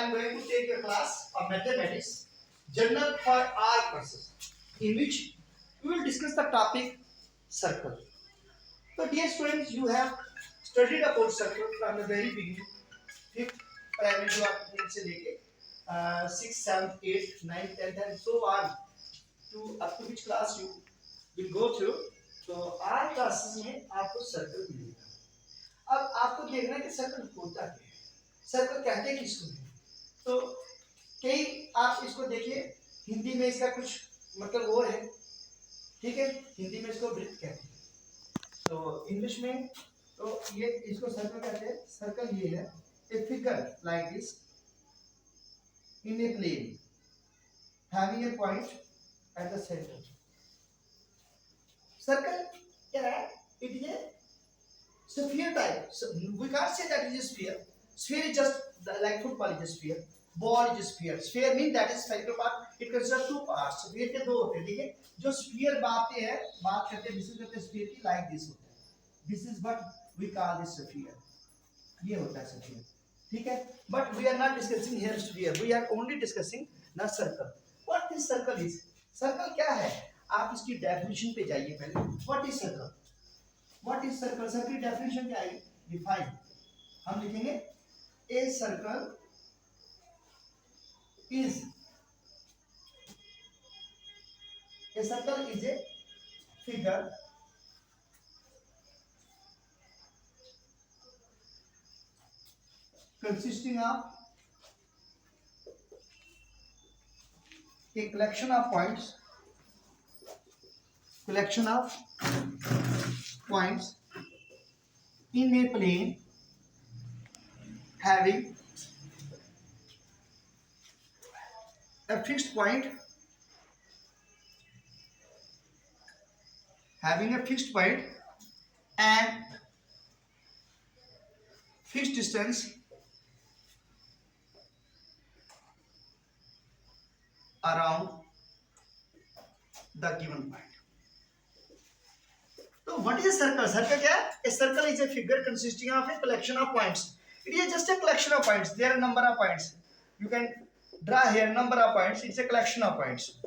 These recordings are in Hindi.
am going to take a class of mathematics, general for all courses, in which we will discuss the topic circle. So, dear students, you have studied about circle from the very beginning, fifth primary से लेके 6th, 7th, 8th, 9th, 10th and so on to up to which class you will go through. तो आज क्लासेस में आपको सर्कल मिलेगा. अब आपको देखना है कि सर्कल होता क्या है, सर्कल कहते हैं किसको है. तो कई आप इसको देखिए, हिंदी में इसका कुछ मतलब और है, ठीक है, हिंदी में इसको वृत्त कहते हैं. तो इंग्लिश में तो ये इसको सर्कल कहते हैं. सर्कल ये है a figure like this in a plane having a point at the center. Circle क्या है? It is a sphere type. So we can't say that it is a sphere. Sphere is just like football is a sphere. Ball is a sphere. Sphere means that is spherical part. It consists of two parts. Sphere के दो होते हैं, ठीक है? जो sphere बात करते हैं, विशेष करते हैं sphere की like this होता है. This is what we call this sphere. ये होता है sphere, ठीक है? But we are not discussing here sphere. We are only discussing the circle. What this circle is? Circle क्या है? आप इसकी डेफिनेशन पे जाइए पहले. What is circle? What is circle? Circle की डेफिनेशन क्या है? Define. हम लिखेंगे a circle is a figure consisting of a collection of points in a plane having a fixed point and fixed distance around the given point. So what is a circle? Circle क्या है? A circle is a figure consisting of a collection of points. It is just a collection of points. There are number of points. You can draw here number of points. It's a collection of points.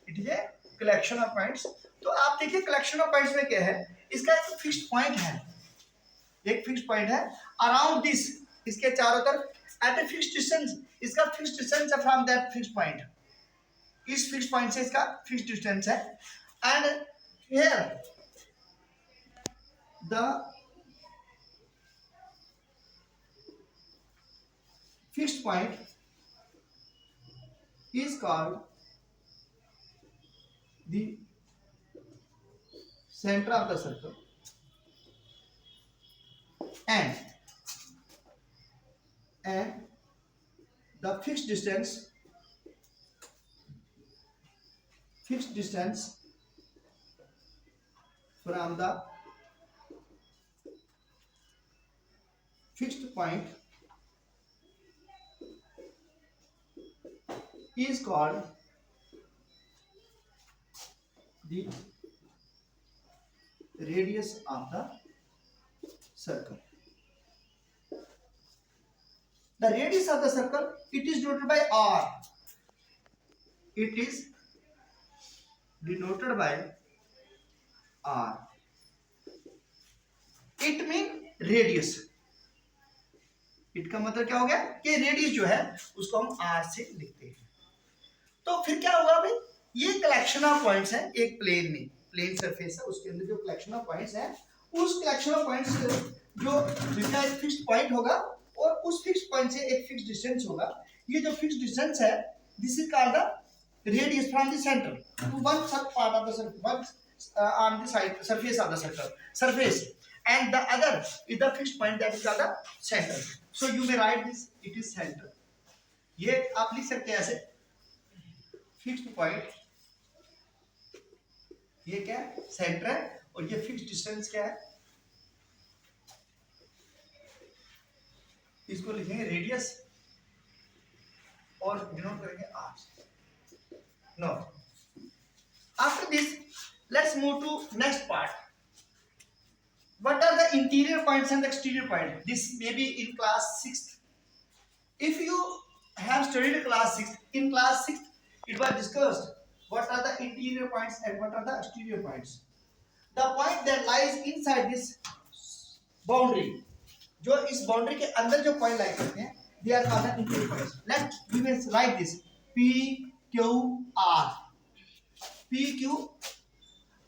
It is a collection of points. तो आप देखिए collection of points में क्या है? इसका एक fixed point है. एक fixed point है. Around this, इसके चारों तरफ at a fixed distance. इसका fixed distance है from that fixed point. इस fixed point से इसका fixed distance है. And here the fixed point is called the center of the circle, and the fixed distance from the fixed point is called the radius of the circle. The radius of the circle, it is denoted by r. It is denoted by r. It means radius. It का मतलब क्या हो गया कि रेडियस जो है उसको हम r से लिखते हैं. तो फिर क्या होगा भाई? ये कलेक्शन ऑफ पॉइंट्स है एक प्लेन में, प्लेन सरफेस है, उसके अंदर जो कलेक्शन ऑफ पॉइंट्स है, उस कलेक्शन ऑफ पॉइंट्स जो जिसका एक फिक्स्ड पॉइंट होगा और उस फिक्स्ड पॉइंट से एक फिक्स्ड डिस्टेंस होगा. ये जो फिक्स्ड डिस्टेंस है, this is called the radius from the centre to one sub part of the circle, one on the side surface of the circle surface, and the other is the fixed point that is called the center. So you may write this, it is center. ये आप लिख सकते हैं ऐसे, fixed point, ये क्या है? सेंटर है, और ये fixed distance क्या है? इसको लिखेंगे रेडियस और डिनोट करेंगे r. Now, after this, let's move to next part. What are the interior points and the exterior points? This may be in class 6th. If you have studied class 6. In class 6, it was discussed what are the interior points and what are the exterior points. The point that lies inside this boundary, जो इस बाउंड्री के अंदर जो पॉइंट लाई करते हैं, they are called the interior points. Let's we will write this P, Q, R, P, Q,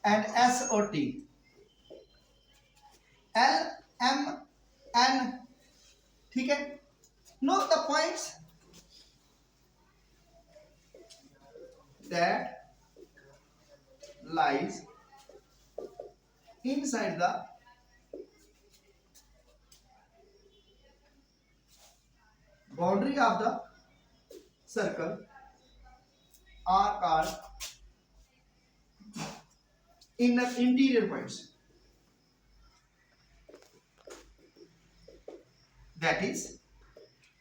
and S or T, L, M, N. ठीक है? Note the points that lies inside the boundary of the circle are called interior points. That is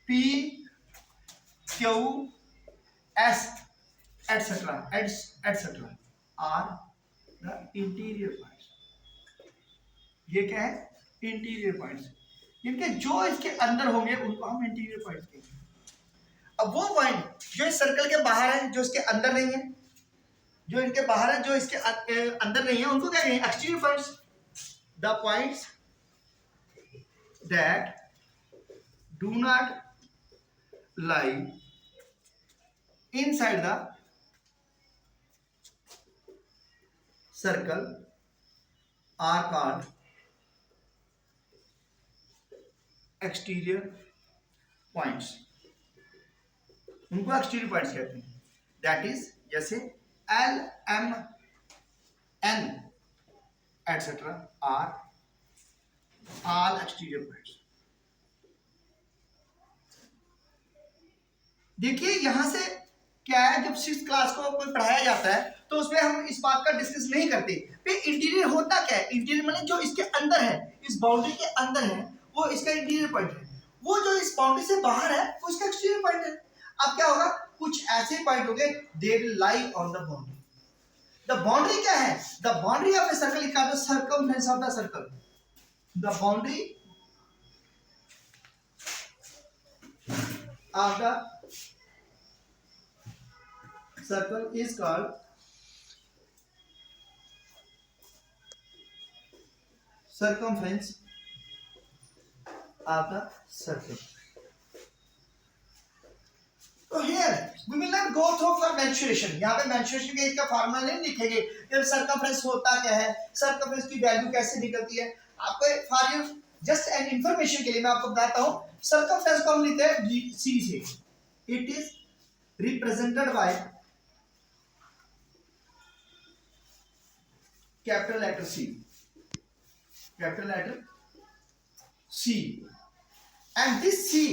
P, Q, S, etc. are the interior points. ये क्या है? Interior points. इनके जो इसके अंदर होंगे उनको हम इंटीरियर पॉइंट्स कहेंगे. अब वो पॉइंट जो इस सर्कल के बाहर है, जो इसके अंदर नहीं है, जो इनके बाहर है, जो इसके अंदर नहीं है, उनको क्या कहेंगे? Exterior points. The points that do not lie inside the circle are called exterior points. उनको exterior points कहते हैं. That is जैसे L, M, N, etc. are all exterior points. देखिए यहां से क्या है, जब 6th क्लास को कोई पढ़ाया जाता है तो उसमें हम इस बात का डिस्कस नहीं करते कि इंटीरियर होता क्या है. इंटीरियर माने जो इसके अंदर है, इस बाउंड्री के अंदर है, वो इसका इंटीरियर पॉइंट है. वो जो इस बाउंड्री से बाहर है वो इसका एक्सटीरियर पॉइंट है. अब क्या होगा, कुछ ऐसे पॉइंट होंगे they will lie on the boundary. The boundary क्या है? The boundary of the circle is called the circumference of the circle. The boundary of the circle is called circumference of the circle. So here we will not go through for mensuration. यहाँ पे mensuration के इसका फार्मूला नहीं लिखेंगे कि circumference होता क्या है, circumference की वैल्यू कैसे निकलती है. आपको for you just an information के लिए मैं आपको बताता हूँ. circumference को हम लिखते हैं C से. It is represented by capital letter C, capital letter C, and this C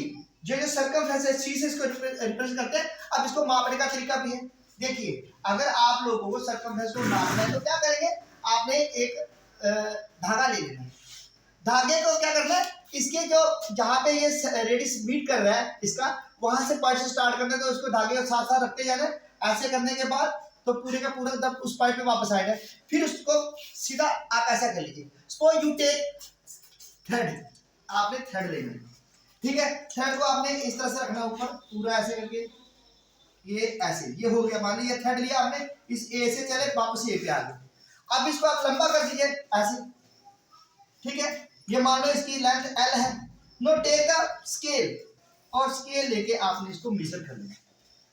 जो सर्कमफ्रेंस है C से इसको रिप्रेजेंट करते हैं. अब इसको मापने का तरीका भी है. देखिए अगर आप लोगों को सर्कमफ्रेंस को नापना है तो क्या करेंगे, आपने एक धागा ले लेना है. धागे को क्या करना है, इसके जो जहाँ पे ये रेडियस मीट कर रहा है इसका, वहां से पॉइंट से स्टार्ट करना है, तो उसको धागे को साथ साथ रखते जाना है. ऐसे करने के बाद तो पूरे का पूरा जब उस पॉइंट पे वापस आएगा, फिर उसको सीधा आप ऐसा कर लीजिए. सपोज यू टेक थ्रेड, आपने थ्रेड लेना है. ठीक है, थ्रेड को आपने इस तरह से रखना ऊपर पूरा ऐसे करके, ये ऐसे, ये हो गया. मान लीजिए थ्रेड लिया आपने, इस ए से चले वापस ए पे आ गए. अब इसको आप लंबा कर दीजिए ऐसे. ठीक है, ये मान लो इसकी लेंथ L है. नो टेक द स्केल, और स्केल लेके आपने इसको मेजर कर लेना,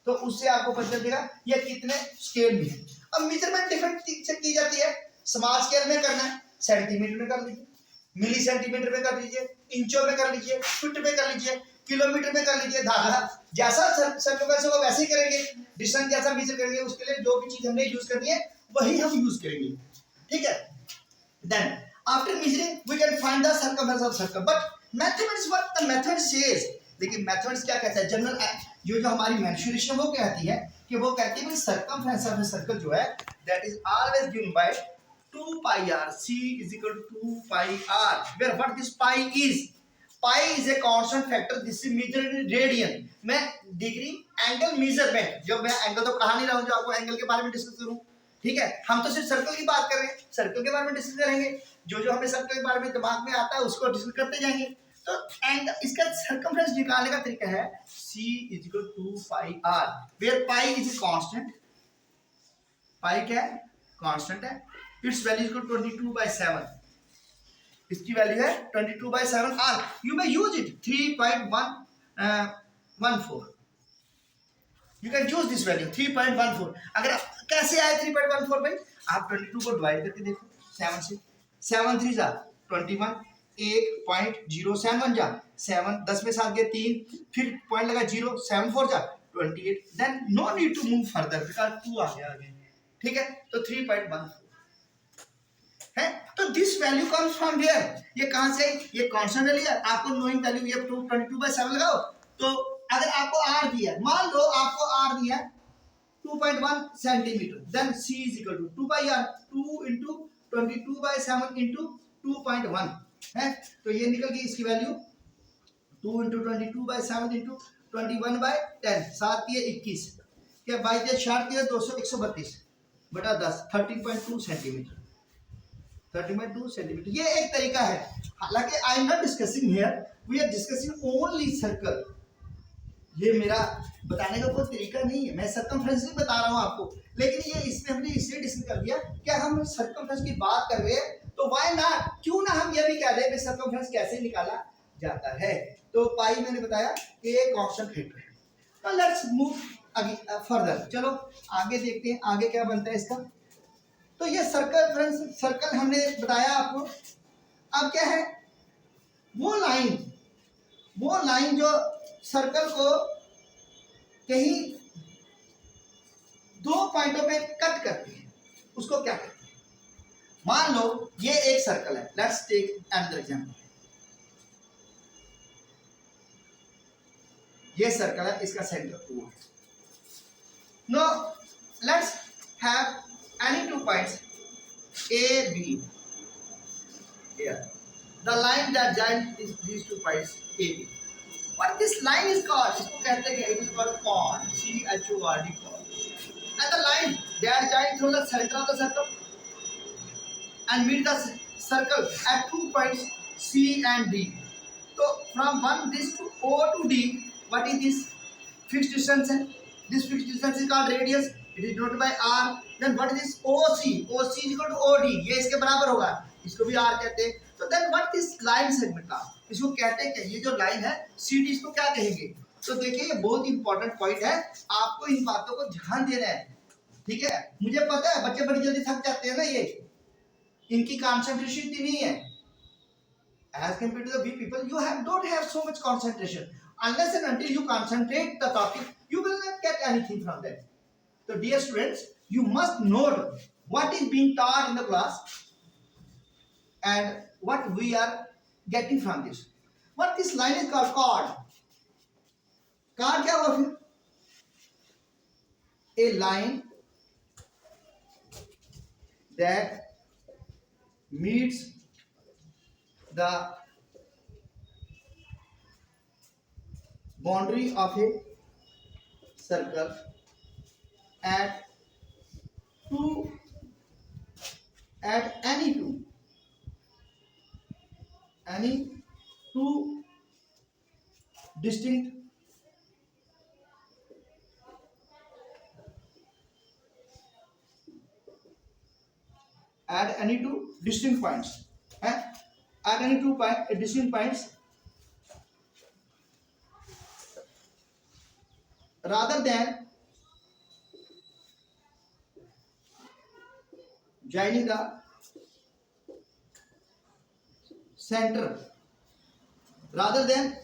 तो उससे आपको पता चलेगा ये कितने स्केल में है. अब मेजरमेंट डिफरेंट से की जाती है. स्मॉल स्केल में करना है सेंटीमीटर में कर लीजिए, मिली सेंटीमीटर में कर लीजिए, इंचों में कर लीजिए, फुट में कर लीजिए, किलोमीटर में कर लीजिए. धागा जैसा सर्कमफ्रेंस होगा वैसे ही करेंगे. डिस्टेंस जैसा मेजर करेंगे, उसके लिए जो भी चीज हमने यूज करनी है वही हम यूज करेंगे. ठीक है, then after measuring we can find the circumference of circle. But mathematics what the method says, लेकिन मैथमेटिक्स क्या कहता है, जनरल जो हमारी मेंसुरेशन वो कहती है कि वो कहती है सर्कमफ्रेंस ऑफ द सर्कल जो है that is always given by 2 pi r. C is equal to 2 pi r, where what this pi is, pi is a constant factor. This is measured in radian. मैं डिग्री एंगल मेजरमेंट, जो मैं एंगल तो पढ़ा नहीं रहा हूँ, जो आपको एंगल के बारे में डिस्कस करूँ. ठीक है, हम तो सिर्फ सर्कल की बात कर रहे हैं, सर्कल के बारे में डिस्कस करेंगे. जो जो हमें सर्कल के बारे में दिमाग में आता है उसको डिस्कस करते जाएंगे. तो एंड इसका सर्कमफ्रेंस निकालने का तरीका है c is equal to pi r, where pi is constant, pi क्या है, कांस्टेंट है, इट्स वैल्यू इज इक्वल 22/7, इसकी वैल्यू है 22/7 r, you may use it 3.114, you can use this value 3.14। अगर कैसे आए 3.14 भाई, आप 22 को डिवाइड करके देखो 7 से, 7 3 जा 21, 8.071 जा 7, 10 में 7 गए 3, फिर पॉइंट लगा 0, 7 4 जा 28, then no need to move further because 2 आ गया आगे, ठीक है, तो 3.14 है। तो this value comes from where, ये कहां से, ये कांस्टेंट वैल्यू है, आपको नोइंग वैल्यू ये 22/7 लगाओ, तो अगर आपको r दिया, मान लो आपको r दिया 2.1 centimetre, then c is equal to 2 by r, 2 into 22/7 into 2.1 है, तो ये निकल गई इसकी वैल्यू 2 into 22/7 into 21/10, 7 ये 21, क्या 22 शार्ट ये 200 132 बटा 10, 13.2 सेंटीमीटर, 13.2 सेंटीमीटर, ये एक तरीका है। हालांकि I am not discussing here, we are discussing only circle, ये मेरा बताने का कोई तरीका नहीं है, मैं सर्कमफ्रेंस नहीं बता रहा हूँ आपको, लेकिन ये इसमें हमने इसलिए डिस्कस कर दिया क्या हम सर्कमफ्रेंस की बात कर रहे हैं, तो व्हाई नॉट, क्यों ना हम ये भी कह दें कि सर्कमफ्रेंस कैसे निकाला जाता है। तो पाई मैंने बताया कि ये कांस्टेंट फैक्टर है। तो लेट्स मूव आगे फर्दर, चलो आगे देखते हैं आगे क्या बनता है इसका। तो ये सर्कमफ्रेंस, सर्कल हमने बताया आपको। अब क्या है, वो लाइन जो सर्कल को कहीं दो पॉइंटों पे कट करती है, उसको क्या कहते हैं। मान लो ये एक सर्कल है, लेट्स टेक अनदर एग्जांपल, ये सर्कल है, इसका सेंटर O है। No let's have any two points A B here, the line that joins these two points A B, what this line is called, इसको कहते हैं, it is called chord, C-H-O-R-D, chord, and the line that joins through the center of the circle and meet the circle at 2 points C and D. So from one this to O to D, what is this fixed distance है, this fixed distance is called radius, it is denoted by R. Then what is this OC, OC is equal to OD, ये इसके बराबर होगा, इसको भी R कहते हैं। तो then what is line segment का, इसको कहते हैं क्या, ये जो लाइन है CD, इसको क्या कहेंगे। तो देखिए ये बहुत इंपॉर्टेंट पॉइंट है, आपको इन बातों को ध्यान देना है, ठीक है। मुझे पता है बच्चे बड़ी जल्दी थक जाते हैं ना, ये इनकी कंसंट्रेशन इतनी नहीं है, as compared to the we people, you don't have so much concentration, unless and until you concentrate the topic, you will not get anything from that. So dear students, you must note what is being taught in the class and what we are getting from this. What this line is called chord. Chord क्या हुआ फिर, a line that meets the boundary of a circle at any two distinct points, at any two distinct points, rather than joining the center, rather than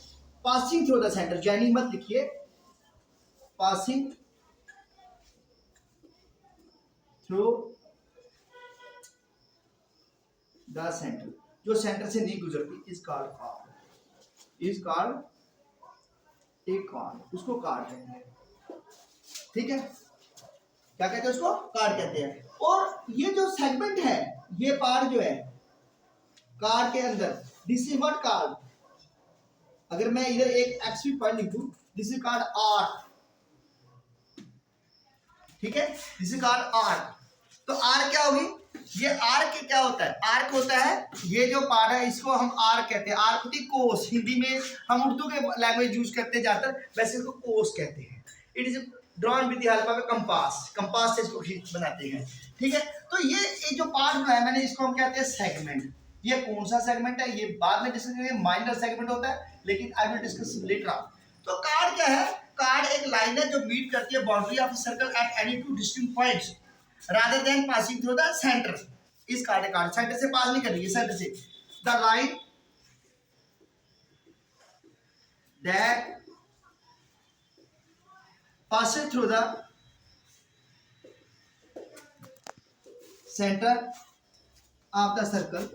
passing through the center, joining मत लिखिए, passing through the center, जो सेंटर से नहीं गुजरती, is called a chord, उसको कार्ड कहते हैं, ठीक है, क्या कहते हैं उसको, कार्ड कहते हैं। और ये जो सेगमेंट है, ये पार्ट जो है कार्ड के अंदर, दिस इज व्हाट कार्ड, अगर मैं इधर एक एक्स पॉइंट लिख दूं, दिस इज कार्ड आर, ठीक है, दिस इज कार्ड आर। तो आर क्या होगी, ये आर्क क्या होता है? आर्क होता है ये जो पार्ट है, इसको हम आर्क कहते हैं। आर्क होती है कोस, हिंदी में हम उर्दू के लैंग्वेज यूज करते हैं ज्यादातर, वैसे इसको कोस कहते हैं। It is drawn with the help of compass, compass से इसको खींच बनाते हैं। ठीक है, तो ये जो पार्ट बनाया मैंने, इसको हम कहते हैं सेगमेंट। ये कौन सा सेगमेंट है ये बाद में डिस्कस करेंगे, माइनर सेगमेंट होता है, लेकिन I will discuss later on. तो कार्ड क्या है? कार्ड एक लाइन है जो मीट करती है boundary of circle at any two distinct points rather than passing through the center. इस कार्ड सेंटर से पास नहीं कर रही है, सेंटर से। The line that passes through the center of the circle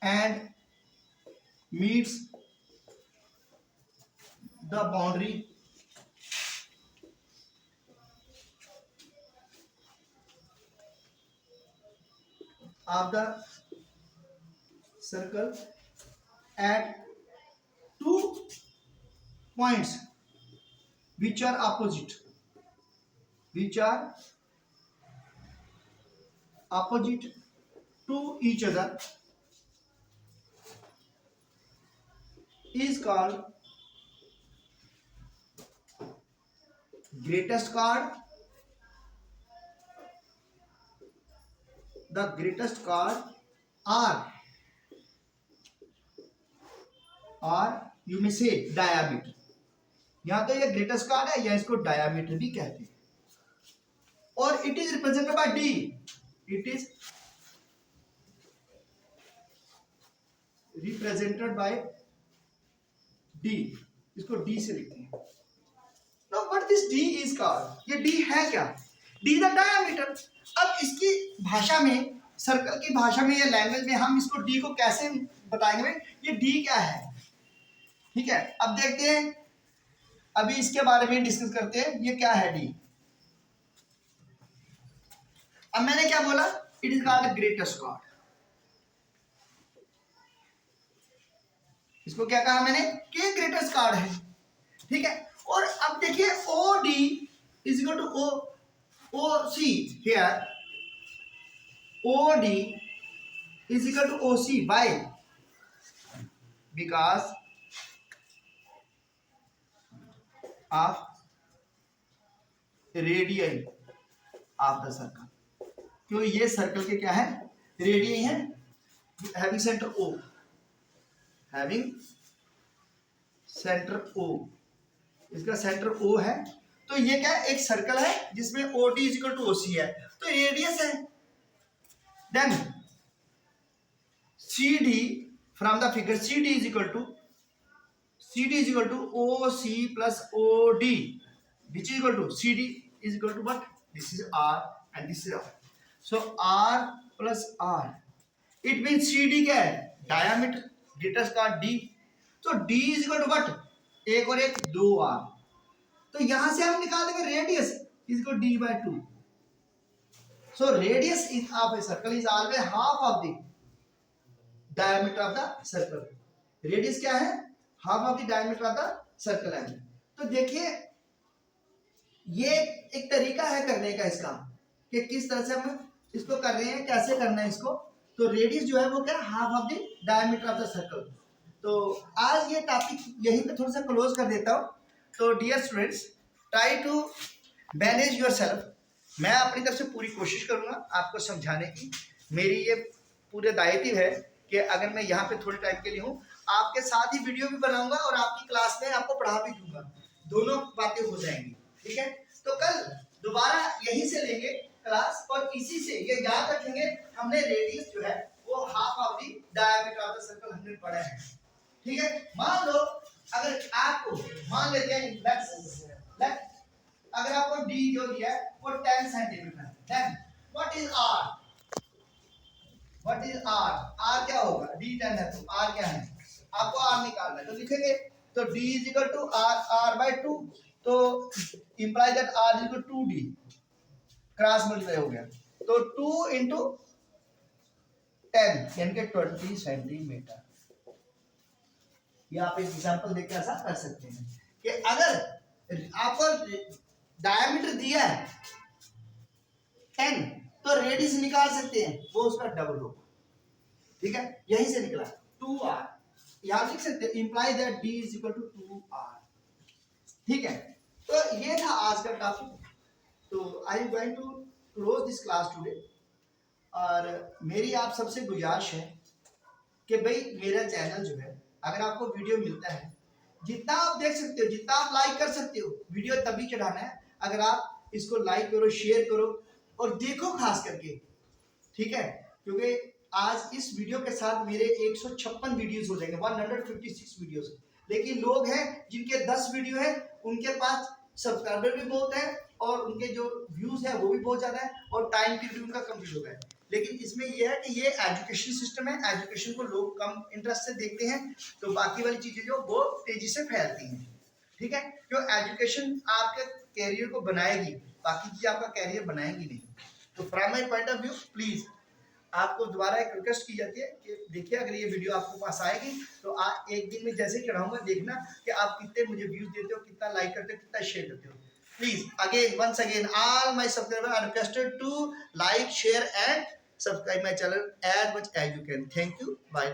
and meets the boundary of the circle at two points which are opposite to each other is called greatest chord. The greatest chord or you may say diameter. यहाँ तो ये ग्रेटेस्ट कार्ड है या इसको डायामीटर भी कहते हैं। और it is represented by D. It is represented by D, इसको डी से लिखते हैं। Now what this D is called? ये डी है क्या? D the diameter. अब इसकी भाषा में, सर्कल की भाषा में या लैंग्वेज में हम इसको डी को कैसे बताएंगे? ये डी क्या है? ठीक है, अब देखते हैं, अभी इसके बारे में डिस्कस करते हैं। ये क्या है डी? अब मैंने क्या बोला? It is called greatest chord. इसको क्या कहा मैंने? कि ग्रेटेस्ट कॉर्ड है। ठीक है, और अब देखिए O D is equal to O C. Here O D is equal to O C by, because of radian of the circle. क्यों? ये सर्कल के क्या है? रेडियन है। Having centre O, having centre O, इसका सेंटर ओ है। तो ये क्या है? एक सर्कल है जिसमें O D is equal to O C है, तो रेडियस है। Then C D from the figure, C D is equal to OC plus OD, which is equal to CD is equal to what? This is R and this is R. So R plus R, it means CD क्या है? Diameter, greatest chord D. So D is equal to what? एक और एक 2R. तो यहां से हम निकाल देंगे radius is equal to D by 2. So radius of a circle is always half of the diameter of the circle. Radius क्या है? Half of the diameter of the circle है। तो देखिए ये एक तरीका है करने का इसका, कि किस तरह से हम इसको कर रहे हैं, कैसे करना है इसको। तो रेडियस जो है वो क्या? Half of the diameter of the circle. तो आज ये टॉपिक यहीं पे थोड़ा सा क्लोज कर देता हूँ। तो dear students, try to manage your self. मैं अपनी तरफ से पूरी कोशिश करूँगा आपको समझाने की। मेरी ये पूरे दायित्व है कि अगर मैं यहाँ पे थोड़े टाइम के लिए हूँ, आपके साथ ही वीडियो भी बनाऊंगा और आपकी क्लास में आपको पढ़ा भी दूंगा, दोनों बातें हो जाएंगी। ठीक है, तो कल दोबारा यहीं से लेंगे क्लास, और इसी से ये याद रखेंगे हमने रेडियस जो है वो half of the diameter of the circle हमने पढ़ा है। ठीक है, मान लो अगर आपको, मान लेते हैं अगर आपको डी जो दिया है वो 10 सेंटीमीटर है, then what is R? What is R? R क्या होगा? डी 10 है तो आर क्या है? आपको आर निकालना है, तो लिखेंगे तो d is equal to R by 2, तो imply that r is equal to 2d, cross multiply हो गया, तो 2 इंटू 10 यानी कि 20 सेंटीमीटर। ये आप एक एग्जांपल देख के ऐसा कर सकते हैं कि अगर आपको डायमीटर दिया है 10 तो रेडियस निकाल सकते हैं, वो उसका डबल होगा। ठीक है, यहीं से निकला 2r, यहां लिख सकते हैं imply that d is equal to 2r। ठीक है, तो ये था आज का टॉपिक। तो I am going to close this class today. और मेरी आप सबसे गुजारिश है कि भाई मेरा चैनल जो है, अगर आपको वीडियो मिलता है, जितना आप देख सकते हो, जितना आप लाइक कर सकते हो, वीडियो तभी चढ़ाना है अगर आप इसको लाइक करो, शेयर करो और देखो खास करके। ठीक है, क्योंकि आज इस वीडियो के साथ मेरे 156 वीडियोस हो जाएंगे, 156 वीडियोस। लेकिन लोग हैं जिनके 10 वीडियो है, उनके पास सब्सक्राइबर भी बहुत है और उनके जो व्यूज है वो भी बहुत ज्यादा है और टाइम पीरियड उनका कंप्लीट हो गया है। लेकिन इसमें यह है कि ये एजुकेशन सिस्टम है, एजुकेशन को लोग कम इंटरेस्ट से देखते हैं, तो बाकी वाली चीजें जो वो तेजी से फैलती हैं। ठीक है, जो एजुकेशन आपके कैरियर को बनाएगी, बाकी चीजें आपका कैरियर बनाएंगी नहीं। तो from my point of view please आपको दोबारा एक रिक्वेस्ट की जाती है कि देखिए, अगर ये वीडियो आपको पास आएगी तो आप एक दिन में जैसे चढ़ाऊंगा देखना कि आप कितने मुझे व्यूज देते हो, कितना लाइक करते हो, कितना शेयर करते हो। Please again once again all my subscriber are requested to like, share and subscribe my channel as much as you can. Thank you. Bye.